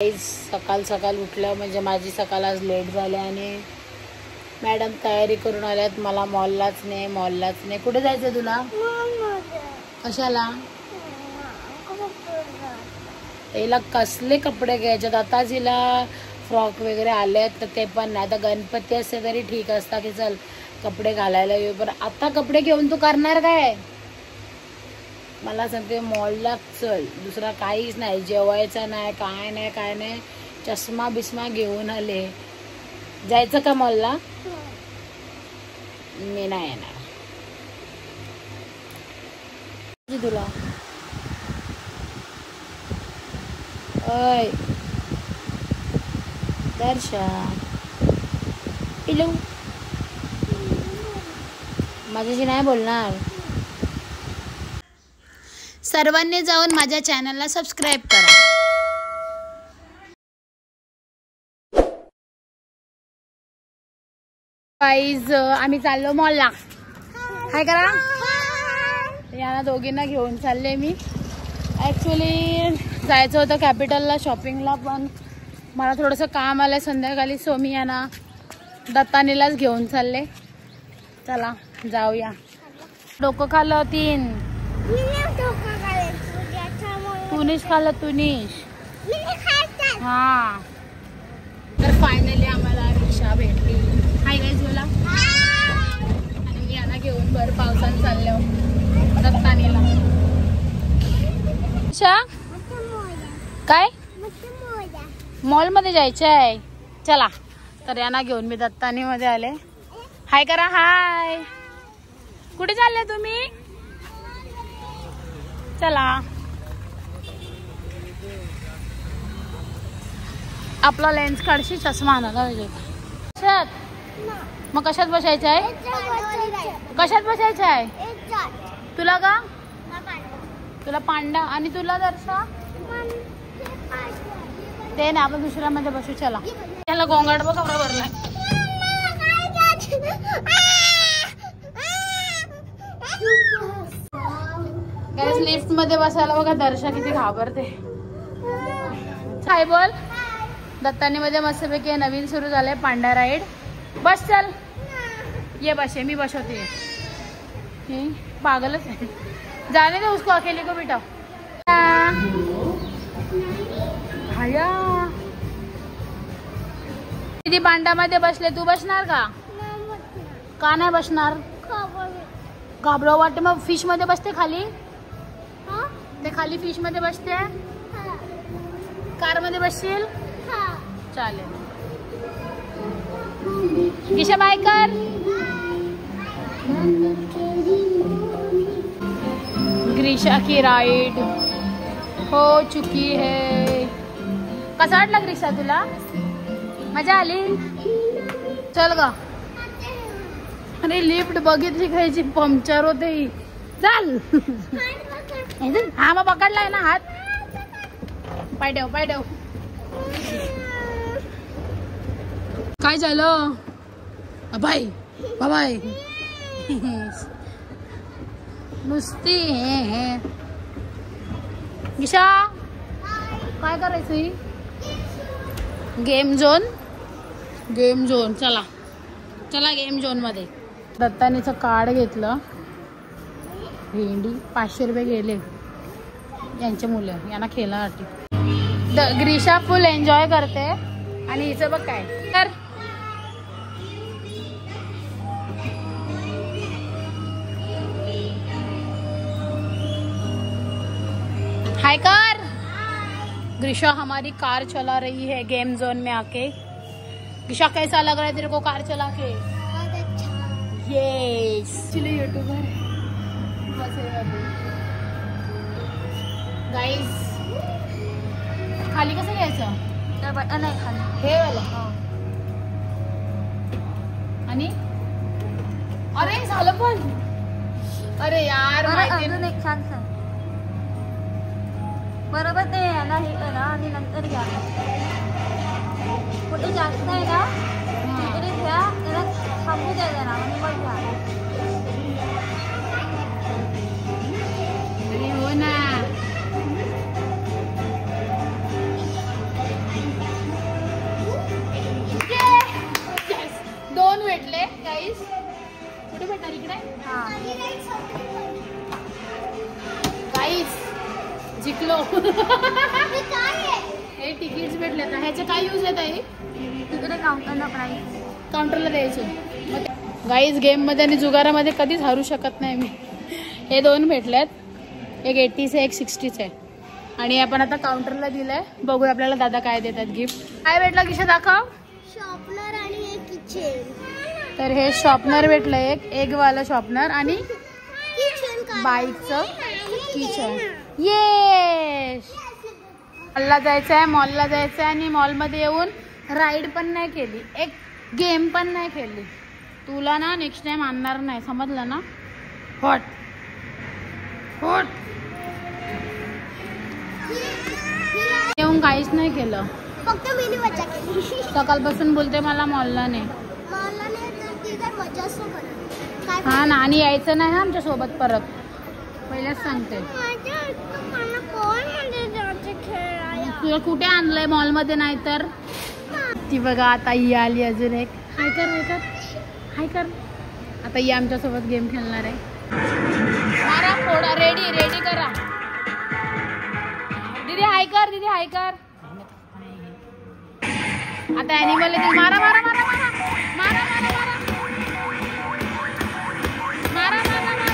सकाळ सकाळ उठलं म्हणजे माझी सकाळ आज लेट झाली आणि मॅडम तयारी करून आल्यात. मला मॉललाच नाही. कुठे जायचं तुला? कशाला? हिला कसले कपडे घ्यायचे आता? हिला फ्रॉक वगैरे आले आहेत तर ते पण नाही. आता गणपती असते तरी ठीक असता की चल कपडे घालायला येऊ, पण आता कपडे घेऊन तू करणार काय? मला सांगते मॉलला चल, दुसरा काहीच नाही, जेवायचं नाही, काय नाही. चष्मा बिस्मा घेऊन आले. जायचं का मॉलला? मी नाही येणार. तुला ओय दर्शा पिलू माझ्याशी नाही बोलणार. सर्वांनी जाऊन माझ्या चॅनलला सबस्क्राईब करा. गाईज आम्ही चाललो मॉलला. हाय करा. यांना दोघींना घेऊन चालले मी. ॲक्च्युली जायचं होतं कॅपिटलला शॉपिंगला, पण मला थोडंसं काम आलं संध्याकाळी, सो मी यांना दत्तानीलाच घेऊन चालले. चला जाऊया. डोकं खाल्लं 3. तुनिश खाल्लं तुनिश. हा तर फायनली आम्हाला रिक्षा भेटली. हाय गाईज बोला. आणि मी यांना घेऊन भर पावसानं चाललो दत्तानीला. काय मॉल मध्ये जायचं आहे? चला तर यांना घेऊन मी दत्तानी मध्ये आले. हाय करा. हाय. कुठे चालले तुम्ही? चला. आपला लेन्स काढशी, चष्मा आणायला पाहिजे. मग कशात बसायचं आहे? कशात बसायचं आहे तुला? का तुला पांडा आणि तुला दर्शा ते ना, आपण दुसऱ्यामध्ये बसू. चला. त्याला गोंगाट बघ कपडा भरलाय. लिफ्ट मध्ये बसायला बघा दर्शा किती घाबरते. काय बोल. दत्तानी मध्ये मस्तपैकी नवीन सुरू झालंय पांडा राईड. बस चल ये बसे, मी बसवते. पागलच है, जाने दे उसको, अकेले को बिठाओ. हाया किती पांडामध्ये बसले, तू बसणार का? का नाही बसणार? घाबराव वाटते. मग फिश मध्ये बसते खाली. ते खाली फिश मध्ये बसते. कार मध्ये बसशील? चालेल. किशा बाय कर. ग्रीशा की राइड हो चुकी है. कसा वाटला ग्रीशा तुला? मजा आली? चल ग. अरे लिफ्ट बघितली खायची, पंक्चर होते. चल. हा मग पकडलाय ना हात. पाय ठेव. काय झालं? बाय बाय नुसती गिशा काय करायचं? Game zone. चला गेम झोन मध्ये. दत्तानीचं कार्ड घेतलं. भेंडी 500 रुपये गेले यांचे मुलं यांना खेळासाठी. ग्रीशा फुल एन्जॉय करते आणि हिचं बघ काय तर. हाय कर. ग्रीशा हमारी कार चला रही है गेम जोन में आके. ग्रीशा कैसा लग रहा है तेरे को कार चला के? यस. चलिए यूट्यूबर गाइस. खाली कसं घ्यायचं? नाही खाली हे वाला. आणि अरे झालं पण. अरे यार माहिती नाही. छान बरोबर ते याला हे करा आणि नंतर घ्या. कुठे जास्त आहे ना तिकडे घ्या, त्याला थांबू द्या जरा आणि मग घ्या. हो ना. गाईस जिंकलो. हे तिकीट्स भेटले तर ह्याचे काय यूज येत आहे? तिकडे काउंटरला द्यायचे. गाईज गेममध्ये आणि जुगारामध्ये कधीच हरू शकत नाही मी. हे 2 भेटलेत, एक 80चे एक 60चे. आणि आपण आता काउंटरला दिलंय. बघू आपल्याला दादा काय देतात गिफ्ट. काय भेटलं किशा दाखव. शॉर्पनर आणि एक किचन. तर हे शॉर्पनर भेटलं, एक वाला शॉर्पनर आणि बाईकचं किचन. येस. मॉलला जायचं आहे, मॉलला जायचं आहे आणि मॉलमध्ये येऊन राईड पण नाही केली, एक गेम पण नाही खेळली. तुला ना नेक्स्ट टाइम आणणार नाही, समजलं ना. Hot hot. येऊन काहीच नाही केलं, फक्त मिनी मजा केली. सकाळपासून बोलते मला मॉलला नाही. मला नाही तर ती काय मजाच सोबत. हा ना, आणि यायचं नाही हा आमच्या सोबत परत, पहिलेच सांगते. मला कोण म्हणजे जायचं खेळायला. तुला कुठे आणलंय मॉलमध्ये? नाही तर ती बघा आता ही आली अजून एक. हाय कर हाय कर हाय कर. आता ही आमच्या सोबत गेम खेळणार आहे. मारा फोडा. रेडी रेडी करा. दीदी हाय कर, दीदी हाय कर. आता ॲनिमल आहे. मारा मारा मारा मारा मारा मारा मारा मारा मारा मारा.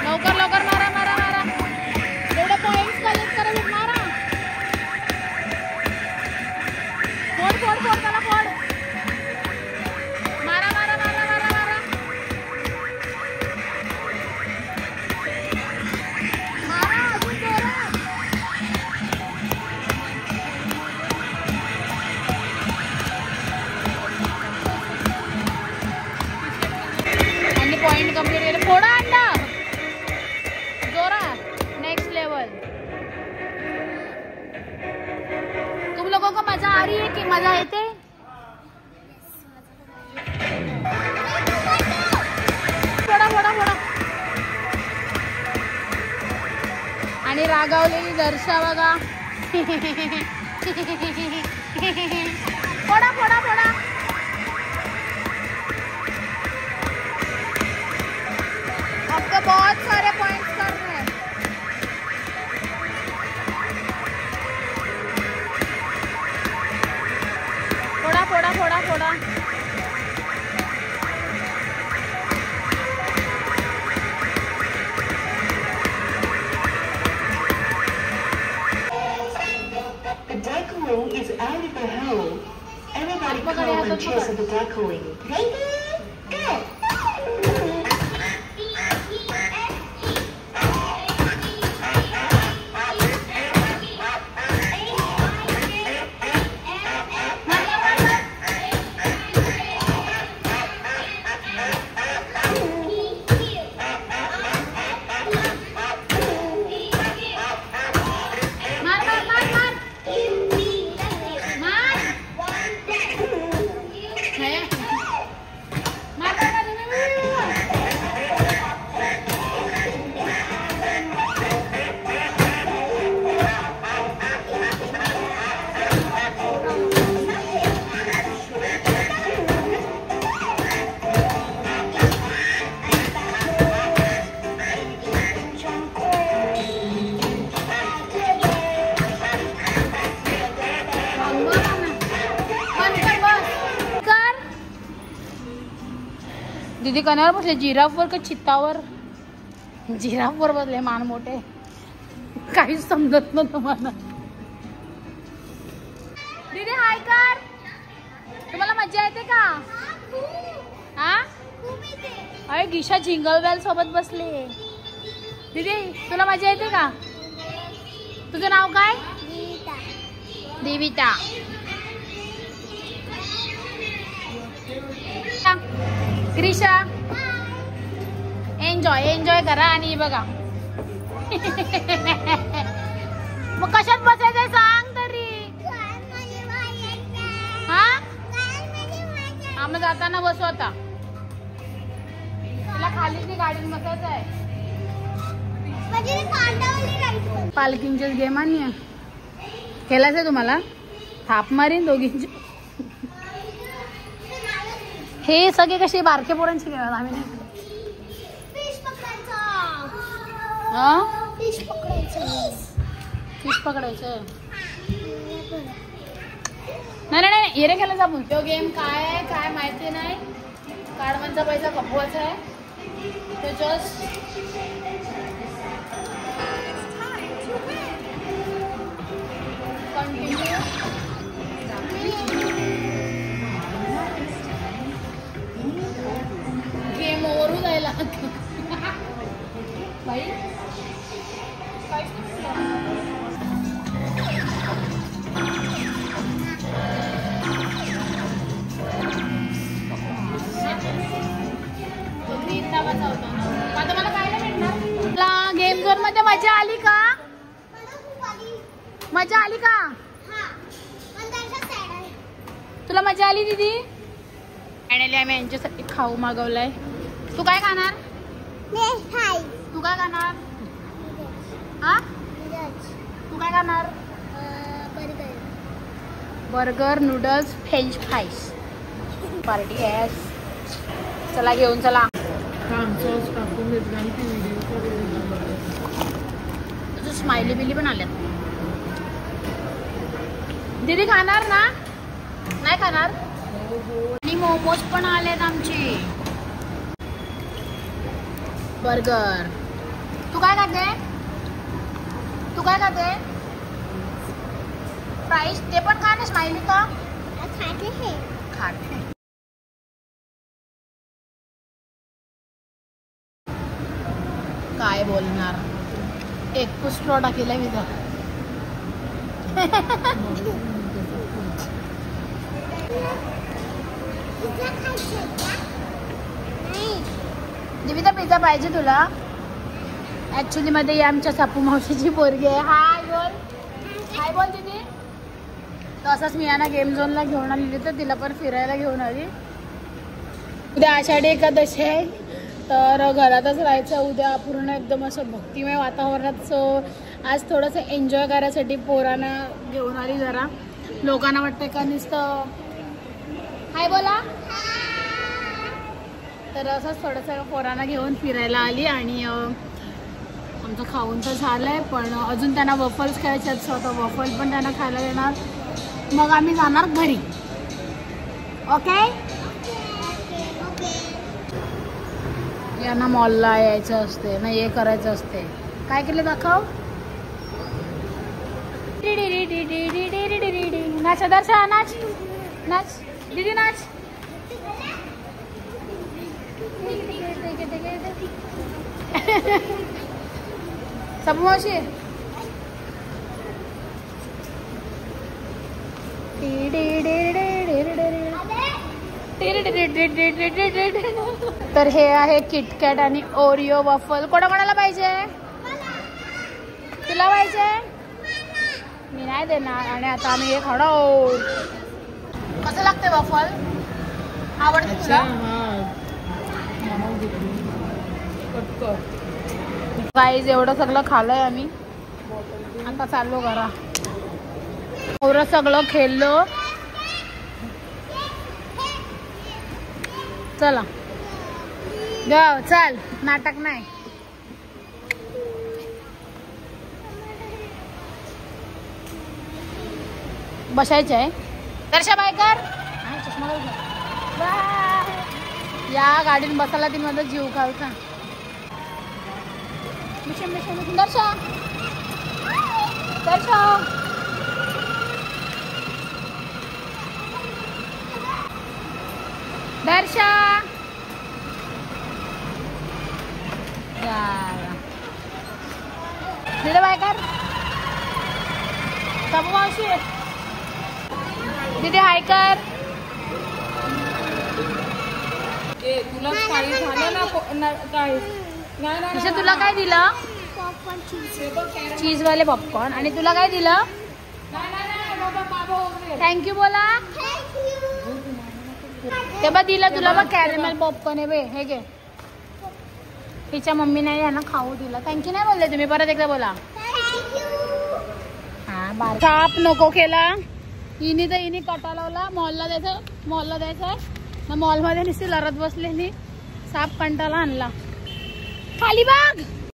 लवकर लवकर मारा मारा मारा. एवढे पॉइंट्स कलेक्ट करायचे. मारा. फोड फोड फोड त्याला फोड. मारा मारा मारा मारा मारा. मारा अजून जोरात. आणि पॉइंट कंप्लीट केले. फोडा अंडा जोरात. Next level. तुम लोगों को मजा आ रही है कि मजा येते? फोडा फोडा फोडा. आणि रागावलेली दर्शा बघा. फोडा फोडा फोडा. आपको बहुत सारे पॉइंट्स करने हैं. फोड़ा फोड़ा फोड़ा फोड़ा. The decorating is out of the hole. Everybody call and chase the decorating. Ready? Go! दीदी कण्यावर बसले. जिराफवर का चित्तावर? जिराफवर बसले. मान मोठे. काहीच समजत नव्हतं मला. दीदी हाय कर. तुम्हाला मजा येते का? हा अरे गिशा जिंगल बेल सोबत बसले. दीदी तुला मजा येते का? तुझं नाव काय? देविता. क्रिशा एन्जॉय एन्जॉय करा. आणि बघा मग कशात बसायचंय सांग तरी. हा आम्ही जाताना बसू. आता तुला खाली ती गाडीत बसायचं आहे. पालकिंगचे गेम आणि खेळायचंय तुम्हाला. थाप मारीन दोघींची. हे सगळे कसे बारके पोरांचे खेळ आम्ही नाही. फिश पकडायचा. हा फिश पकडायचं. फिश पकडायचं. नाही नाही हिरे खेळायला जा. तो गेम काय आहे काय माहिती नाही. काढवांचा पैसा खपवायचा आहे. तो जस्ट कंटिन्यू गेम ओव्हर जायला बाई गेम झोन मध्ये मजा आली का? मजा आली का? तुला मजा आली दीदी? फायनली आम्ही यांच्यासाठी खाऊ मागवलाय. तू काय खाणार? तू काय खाणार? हा तू काय खाणार? Burger noodles French fries. Party आहे. चला घेऊन चला. स्माइली बिली पण आल्यात. दीदी खाणार ना? नाही खाणार? आणि मोमोज पण आलेत आमचे. बर्गर. तू काय खाते? तू काय खाते? फ्राईज ते पण खा ना. स्माइली का खाते? काय बोलणार. एक पुष्ट टाकेला विधा. दिविता पिझ्झा पाहिजे तुला? ऍक्च्युली मध्ये आमच्या सापू मावशीची पोरगी आहे. हाय बोल. हाय बोल दीदी. तर असंच मी यांना गेम झोनला घेऊन आलेली तर तिला पण फिरायला घेऊन आली. उद्या आषाढी एकादशी आहे तर घरातच राहायचं उद्या. पूर्ण एकदम असं भक्तिमय वातावरणात. सो आज थोडंसं एन्जॉय करायसाठी पोरांना घेऊन आली. जरा लोकांना वाटतं का नुसतं हाय बोला. तर असंच थोडंसं पोरांना घेऊन फिरायला आली. आणि आमचं खाऊन तर झालं आहे पण अजून त्यांना वफल्स खायचे आहेत. स्वतः वफल पण त्यांना खायला देणार. मग आम्ही जाणार घरी. ओके. यांना मॉलला यायचं असते ना. हे करायचं असते. काय केलं दाखव. नाच दर्शा नाच नाच दीदी नाच. सबू मावशी तर हे आहे किटकॅट आणि ओरिओ वफल. कोणाकोणाला पाहिजे? तुला पाहिजे? मी नाही देणार. आणि आता आम्ही हे खाणार. कसं लागते वफल? आवडते तुला? गाईज एवढं सगळं खाल्लंय आम्ही. आता चाललो घरा. एवढं सगळं खेळलो. चला जाऊ. चल नाटक नाही. बसायचं आहे. दर्शा बाय कर. या गाडीने बसायला ती माझा जीव खालचा. दर्शा दर्शा दर्शा दिलं बाय कर. सबू मावशी दीदी हाय कर. तुला काही झालं ना काय? तुला काय दिलं? चीजवाले पॉपकॉर्न. आणि तुला काय दिलं? थँक्यू बोला. ते बघ दिलं तुला बघ कॅरेमेल पॉपकॉर्न आहे बे. हे घे. तिच्या मम्मीने यांना खाऊ दिला. थँक्यू नाही बोलले तुम्ही. परत एकदा बोला. हा बार साप नको केला. इनी तर इनी कटा लावला. मॉलला द्यायचं. मॉलला द्यायचं मग मॉलमध्ये नुसती लढत बसले नी साप कंटाला आणला खाली बघ.